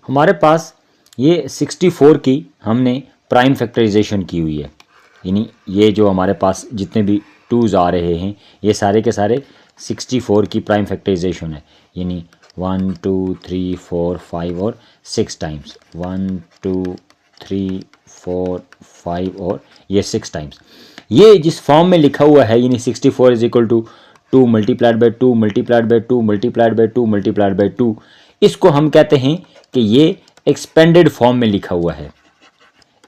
हमारे पास ये 64 की हमने प्राइम फैक्टराइजेशन की हुई है, यानी ये जो हमारे पास जितने भी टूज़ आ रहे हैं ये सारे के सारे 64 की प्राइम फैक्टराइजेशन है, यानी 1 2 3 4 5 और 6 टाइम्स, 1 2 3 4 5 और ये 6 टाइम्स। ये जिस फॉर्म में लिखा हुआ है यानी 64 is equal to 2 multiplied by 2 multiplied by 2 multiplied by 2 multiplied by 2, इसको हम कहते हैं कि ये एक्सपेंडेड फॉर्म में लिखा हुआ है।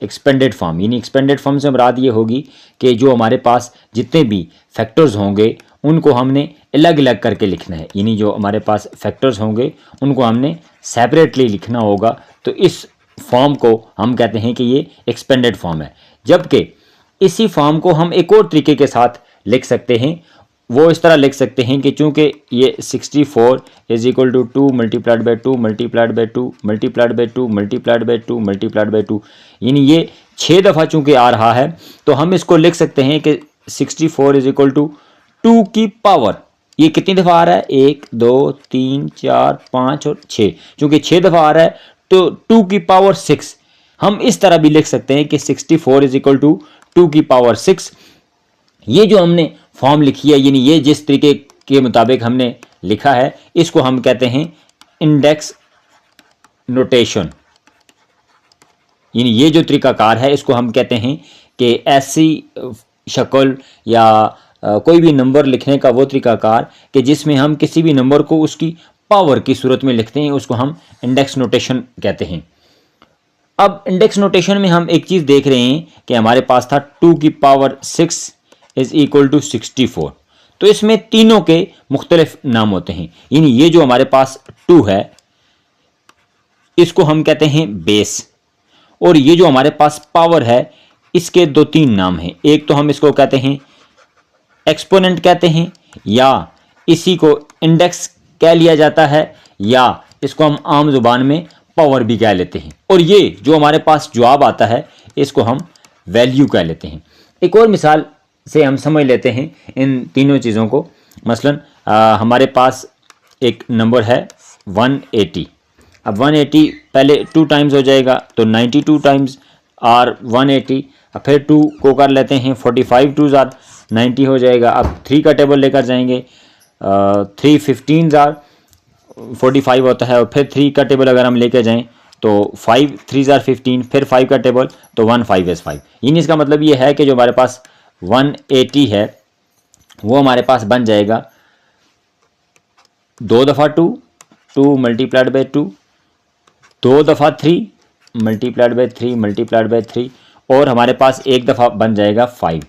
एक्सपेंडेड फॉर्म यानी एक्सपेंडेड फॉर्म से मुराद ये होगी कि जो हमारे पास जितने भी फैक्टर्स होंगे उनको हमने अलग अलग करके लिखना है, यानी जो हमारे पास फैक्टर्स होंगे उनको हमने सेपरेटली लिखना होगा। तो इस फॉर्म को हम कहते हैं कि ये एक्सपेंडेड फॉर्म है। जबकि इसी फॉर्म को हम एक और तरीके के साथ लिख सकते हैं, वो इस तरह लिख सकते हैं कि चूंकि ये 64 is equal to 2 multiplied by 2 multiplied by 2 multiplied by 2 multiplied by 2 multiplied by 2, यानी ये 6 दफ़ा चूंकि आ रहा है तो हम इसको लिख सकते हैं कि 64 इज इक्वल टू 2 की पावर, ये कितनी दफ़ा आ रहा है 1 2 3 4 5 और 6, चूंकि 6 दफ़ा आ रहा है तो 2 की पावर 6। हम इस तरह भी लिख सकते हैं कि 64 इज इक्वल टू 2 की पावर 6। ये जो हमने फॉर्म लिखी है यानी ये जिस तरीके के मुताबिक हमने लिखा है इसको हम कहते हैं इंडेक्स नोटेशन, यानी ये जो तरीकाकार है इसको हम कहते हैं कि ऐसी शक्ल या कोई भी नंबर लिखने का वो तरीकाकार कि जिसमें हम किसी भी नंबर को उसकी पावर की सूरत में लिखते हैं उसको हम इंडेक्स नोटेशन कहते हैं। अब इंडेक्स नोटेशन में हम एक चीज़ देख रहे हैं कि हमारे पास था 2 की पावर 6 इज इक्वल टू 64, तो इसमें तीनों के मुख्तलिफ नाम होते हैं, यानी ये जो हमारे पास 2 है इसको हम कहते हैं बेस, और ये जो हमारे पास पावर है इसके 2-3 नाम हैं। एक तो हम इसको कहते हैं एक्सपोनेंट कहते हैं, या इसी को इंडेक्स कह लिया जाता है, या इसको हम आम जुबान में पावर भी कह लेते हैं, और ये जो हमारे पास जवाब आता है इसको हम वैल्यू कह लेते हैं। एक और मिसाल से हम समझ लेते हैं इन तीनों चीज़ों को। मसलन हमारे पास एक नंबर है 180। अब 180 पहले 2 टाइम्स हो जाएगा तो 92 टाइम्स आर 180, अब फिर 2 को कर लेते हैं 45 2 ज़ार 90 हो जाएगा। अब 3 का टेबल लेकर जाएंगे 3 15 ज़ार 45 होता है, और फिर 3 का टेबल अगर हम लेकर जाएं तो 5 3 ज़ार 15, फिर 5 का टेबल तो 1 5 is 5। यानी इसका मतलब ये है कि जो हमारे पास 180 है वो हमारे पास बन जाएगा 2 दफ़ा 2 2 मल्टीप्लाइड बाई 2, 2 दफ़ा 3 मल्टीप्लाइड बाई 3 मल्टीप्लाइड बाई 3, और हमारे पास एक दफ़ा बन जाएगा 5।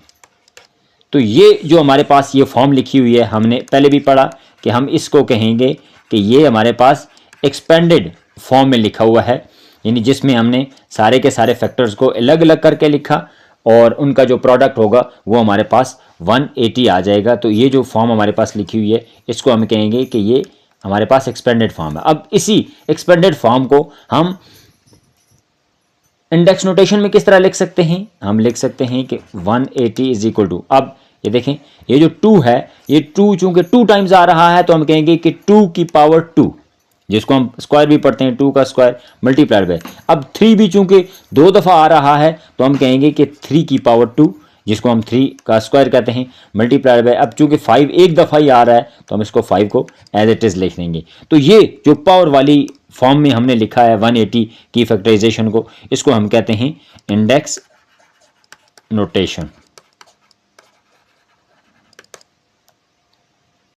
तो ये जो हमारे पास ये फॉर्म लिखी हुई है हमने पहले भी पढ़ा कि हम इसको कहेंगे कि ये हमारे पास एक्सपेंडेड फॉर्म में लिखा हुआ है, यानी जिसमें हमने सारे के सारे फैक्टर्स को अलग अलग करके लिखा और उनका जो प्रोडक्ट होगा वो हमारे पास 180 आ जाएगा। तो ये जो फॉर्म हमारे पास लिखी हुई है इसको हम कहेंगे कि ये हमारे पास एक्सपेंडेड फॉर्म है। अब इसी एक्सपेंडेड फॉर्म को हम इंडेक्स नोटेशन में किस तरह लिख सकते हैं? हम लिख सकते हैं कि 180 इज इक्वल टू, अब ये देखें ये जो 2 है ये 2 चूंकि 2 टाइम्स आ रहा है तो हम कहेंगे कि 2 की पावर 2, जिसको हम स्क्वायर भी पढ़ते हैं 2 का स्क्वायर मल्टीप्लाइड बाय। अब 3 भी चूंकि 2 दफ़ा आ रहा है तो हम कहेंगे कि 3 की पावर 2, जिसको हम 3 का स्क्वायर कहते हैं मल्टीप्लाइड बाय। अब चूंकि 5 एक दफ़ा ही आ रहा है तो हम इसको 5 को एज इट इज़ लिख देंगे। तो ये जो पावर वाली फॉर्म में हमने लिखा है 180 की फैक्टराइजेशन को, इसको हम कहते हैं इंडेक्स नोटेशन।